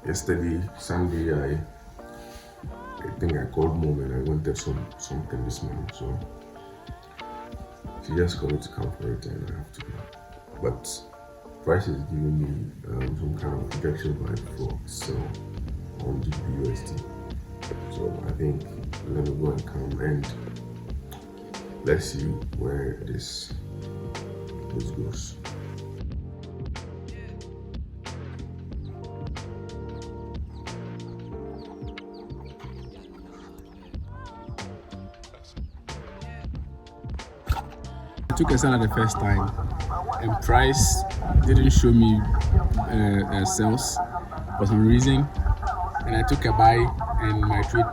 Yesterday, Sunday, I think I called mom and I wanted something this morning. So she just called me to come for it and I have to go. But Price is giving me some kind of injection vibe for sell on GBUSD. So I think we're gonna go and come and let's see where this goes. I took a sell the first time, and Price didn't show me sales for some reason, and I took a buy, and my trade,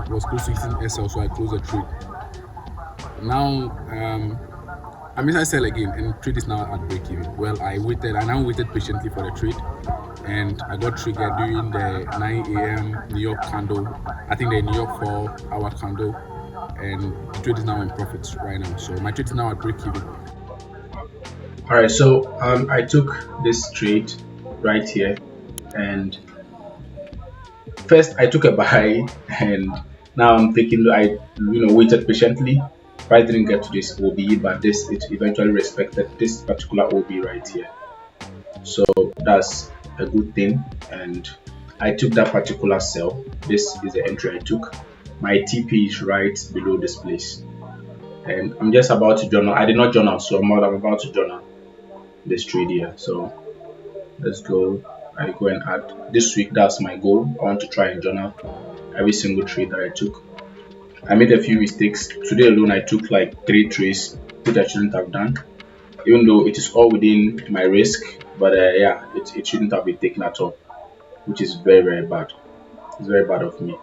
was close to hitting SL, so I closed the trade. Now, I mean, I sell again, and trade is now at break even. Well, I now waited patiently for the trade, and I got triggered during the 9 a.m. New York candle. I think the New York 4-hour candle, and the trade is now in profits right now. So my trade is now at break even. All right, so I took this trade right here, and first I took a buy, and now I'm thinking I waited patiently. Price didn't get to this OB, but this it eventually respected this particular OB right here. So that's a good thing, and I took that particular sell. This is the entry I took. My TP is right below this place, and I'm just about to journal. I did not journal, so I'm about to journal this trade here. So let's go. I go and add this week. That's my goal. I want to try and journal every single trade that I took. I made a few mistakes today alone. I took like 3 trades which I shouldn't have done, even though it is all within my risk. But yeah, it shouldn't have been taken at all, which is very bad. It's very bad of me.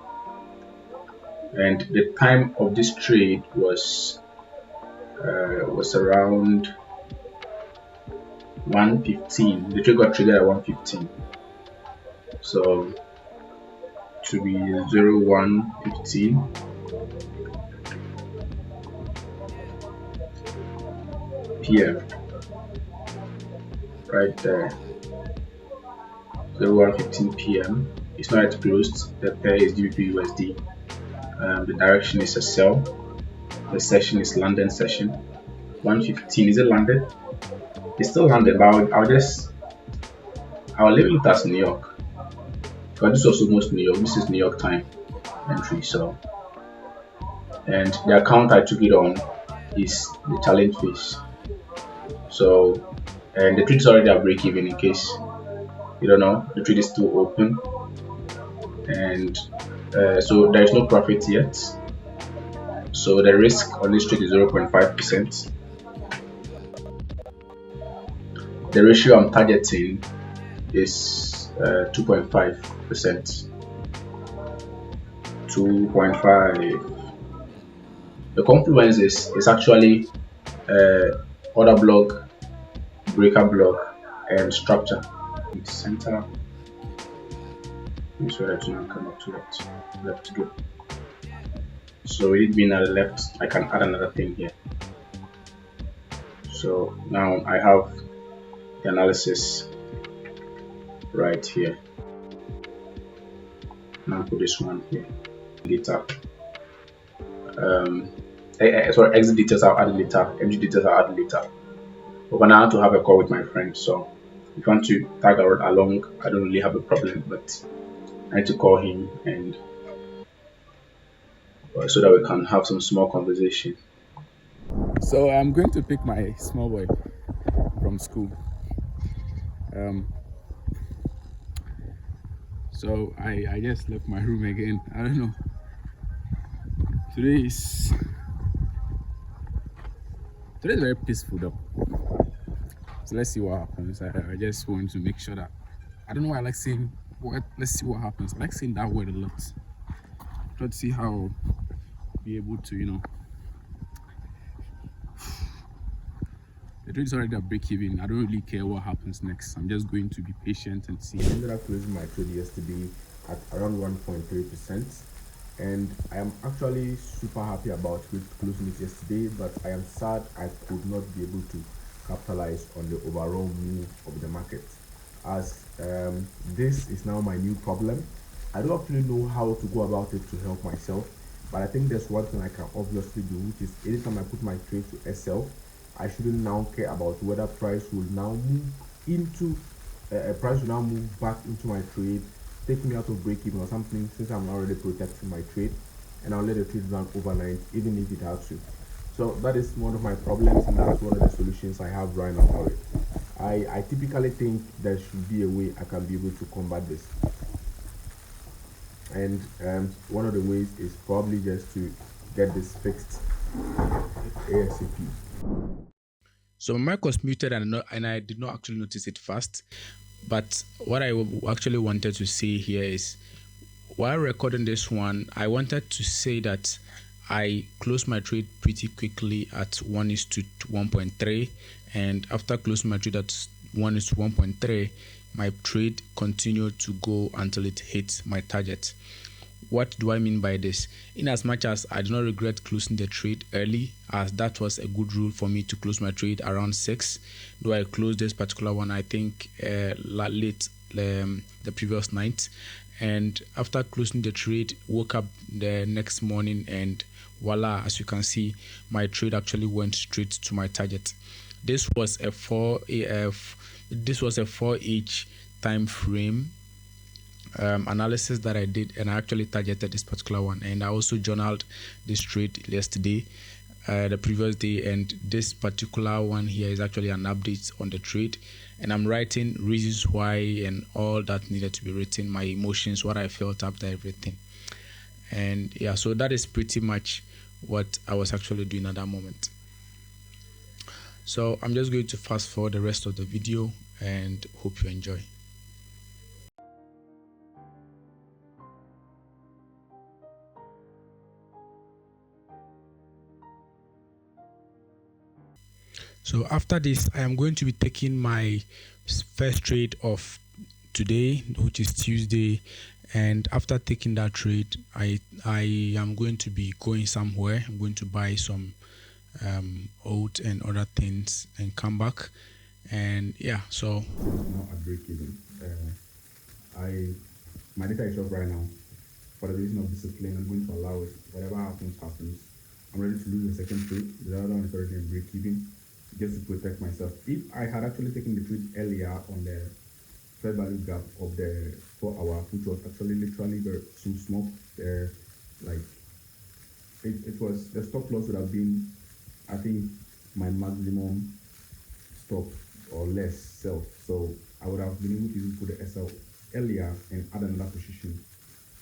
And the time of this trade was around 1:15. The trade got triggered at 1:15. So to be 01:15 p.m. right there. 01:15 p.m. It's not yet closed. The pair is GBP/USD. The direction is a sell. The session is London session. 1:15. Is it landed? It's still landed, but I'll label it as New York. But this was almost New York. This is New York time entry. So, and the account I took it on is the challenge phase. So, and the trade is already at break even in case you don't know. The trade is still open, and so there is no profit yet. So the risk on this trade is 0.5%. The ratio I'm targeting is 2.5%. 2.5. The confluence is actually order block, breaker block, and structure. Center. Make sure that you don't come up to left to go. So it being at the left, I can add another thing here. So now I have the analysis right here. Now put this one here. Data. Sorry, exit details I'll add later. MG details I'll add later. But now I have to have a call with my friend. So if you want to tag along, I don't really have a problem, but I need to call him and so that we can have some small conversation. So I'm going to pick my small boy from school. So I just left my room again. I don't know. Today is very peaceful though. So let's see what happens. I just want to make sure that I don't know why I like saying what. Let's see what happens. I like saying that word a lot. Try to see how I'll be able to, the trade is already at break even. I don't really care what happens next. I'm just going to be patient and see. I ended up closing my trade yesterday at around 1.3%. And I am actually super happy about closing it yesterday, but I am sad I could not be able to capitalize on the overall move of the market. as this is now my new problem. I don't actually know how to go about it to help myself, but I think there's one thing I can obviously do, which is anytime I put my trade to SL, I shouldn't now care about whether price will now move into a price will now move back into my trade, take me out of break even or something, since I'm already protecting my trade, and I'll let the trade run overnight, even if it has to. So that is one of my problems, and that's one of the solutions I have right now for it. I typically think there should be a way I can be able to combat this, and one of the ways is probably just to get this fixed ASAP. So my mic was muted, and I did not actually notice it fast. But what I actually wanted to say here is, while recording this one, I wanted to say that I closed my trade pretty quickly at 1:1.3, and after closing my trade at 1:1.3, my trade continued to go until it hit my target. What do I mean by this? In as much as I do not regret closing the trade early, as that was a good rule for me to close my trade around 6, though I closed this particular one, I think, late the previous night. And after closing the trade, woke up the next morning, and voila, as you can see, my trade actually went straight to my target. This was a 4H time frame analysis that I did, and I actually targeted this particular one, and I also journaled this trade yesterday, the previous day, and this particular one here is actually an update on the trade, and I'm writing reasons why and all that needed to be written, my emotions, what I felt after everything. And yeah, so that is pretty much what I was actually doing at that moment. So I'm just going to fast forward the rest of the video and hope you enjoy. So after this, I am going to be taking my first trade of today, which is Tuesday, and after taking that trade, I am going to be going somewhere. I'm going to buy some oat and other things and come back. And yeah, so now at break even. My data is off right now. For the reason of discipline, I'm going to allow it. Whatever happens, happens. I'm ready to lose the second trade. The other one is already in break even, just to protect myself. If I had actually taken the trade earlier on the fair value gap of the 4 hour, which was actually literally very small, like it was, the stop loss would have been, I think, my maximum stop or less sell. So I would have been able to even put the SL earlier and add another position.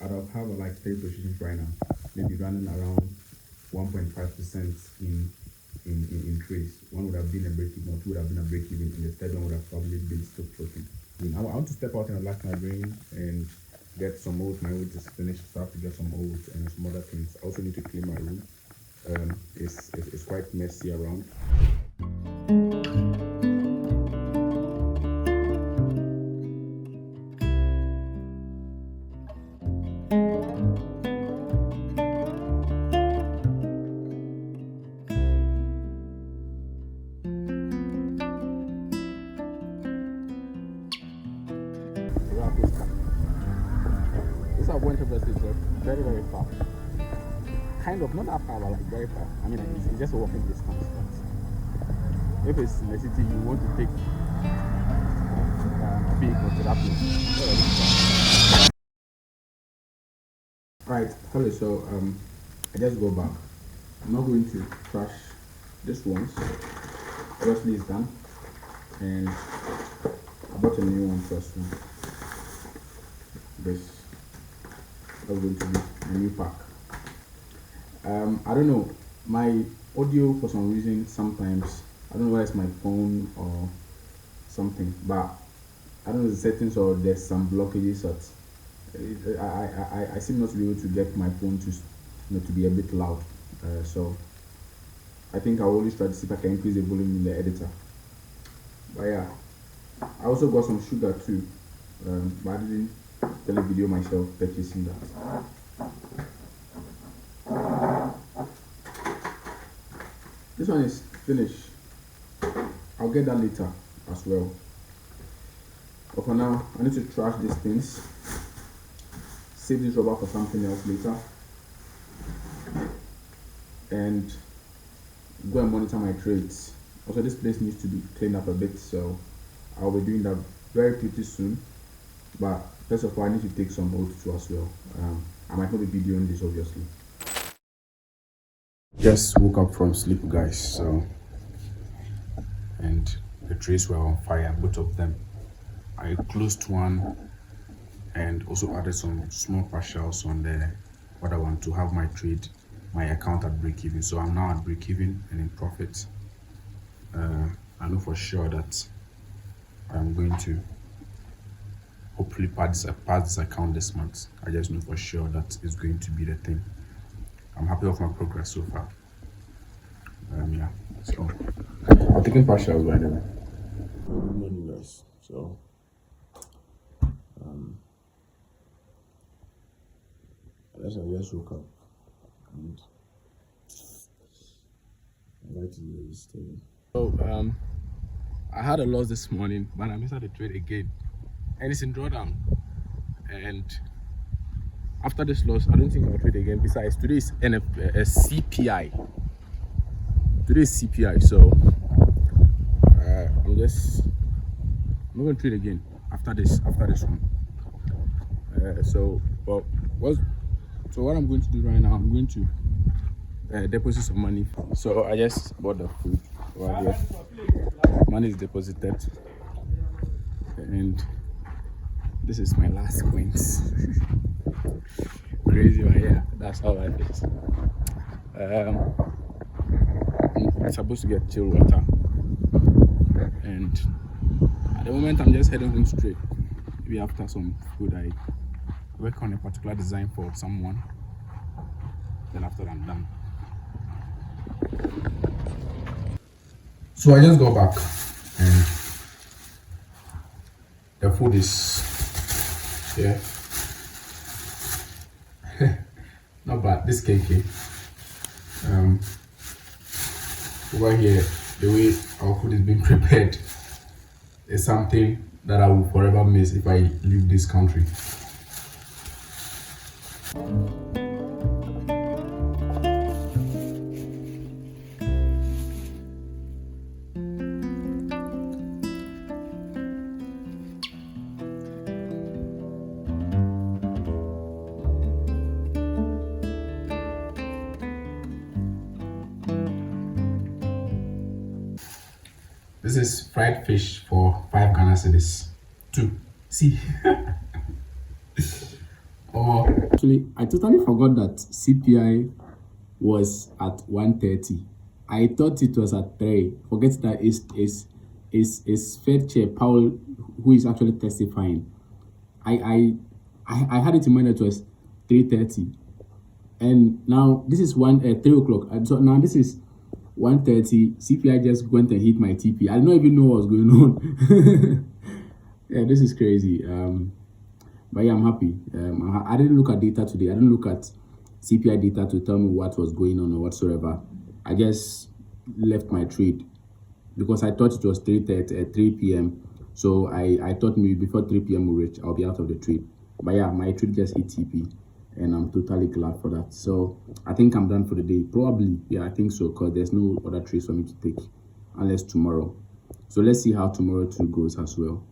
I'd have like 3 positions right now, maybe running around 1.5% in trades. One would have been a break even, or two would have been a break even, and the third one would have probably been stop floating. I want to step out and relax my brain and get some oats. My oats is finished, so I have to get some oats and some other things. I also need to clean my room. It's quite messy around. This I went over this very, very far. Kind of, not that far, but like very far. I mean, it's just a walking distance. But if it's in the city, you want to take a vehicle to that place. Right, hello. So I just go back. I'm not going to trash this once. Obviously, it's done, and I bought a new one first. This is going to be a new pack. I don't know, my audio for some reason sometimes, I don't know whether it's my phone or something, but I don't know the settings, or there's some blockages that I seem not to be able to get my phone to to be a bit loud. So I think I'll always try to see if I can increase the volume in the editor. But yeah, I also got some sugar too, but I didn't video myself purchasing that. This one is finished. I'll get that later as well. But for now, I need to trash these things, save this rubber for something else later, and go and monitor my trades. Also, this place needs to be cleaned up a bit, so I'll be doing that very pretty soon. But first of all, I need to take some oats too as well. I might not be videoing this obviously. Just woke up from sleep, guys. So, and the trays were on fire, both of them. I closed one and also added some small partials on the other one to have my trade, my account at break even. So I'm now at break even and in profit. I know for sure that I'm going to hopefully pass this account this month. I just know for sure that it's going to be the thing. I'm happy with my progress so far. Yeah, so I'm taking partials by the way. Good morning, guys. So I just woke up and I'd like to do this thing. So I had a loss this morning, but I missed out the trade again, and it's in drawdown. And after this loss, I don't think I'll trade again. Besides, today is CPI. Today is CPI, so I'm not going to trade again after this one. So what I'm going to do right now, I'm going to deposit some money. So I just bought the food right here. Money is deposited, and this is my last coins. Crazy, but yeah, that's how life is. I'm supposed to get chilled water, and at the moment I'm just heading home straight. Maybe after some food, I work on a particular design for someone. Then after I'm done. So I just got back, and the food is here. Not bad. This KK. Over here, the way our food is being prepared is something that I will forever miss if I leave this country. This is fried fish for 5 Ghana cedis. 2. See. Actually, I totally forgot that CPI was at 130. I thought it was at 3. Forget that it's Fed Chair Powell who is actually testifying. I had it in mind that it was 3:30, and now this is 3 o'clock. So now this is 1:30. CPI just went and hit my TP. I don't even know what was going on. Yeah, this is crazy. But yeah, I'm happy. I didn't look at data today. I didn't look at CPI data to tell me what was going on or whatsoever. I just left my trade because I thought it was 3 p.m. So I thought maybe before 3 p.m. will reach, I'll be out of the trade. But yeah, my trade just hit TP, and I'm totally glad for that. So I think I'm done for the day. Probably, yeah, I think so, because there's no other trades for me to take unless tomorrow. So let's see how tomorrow too goes as well.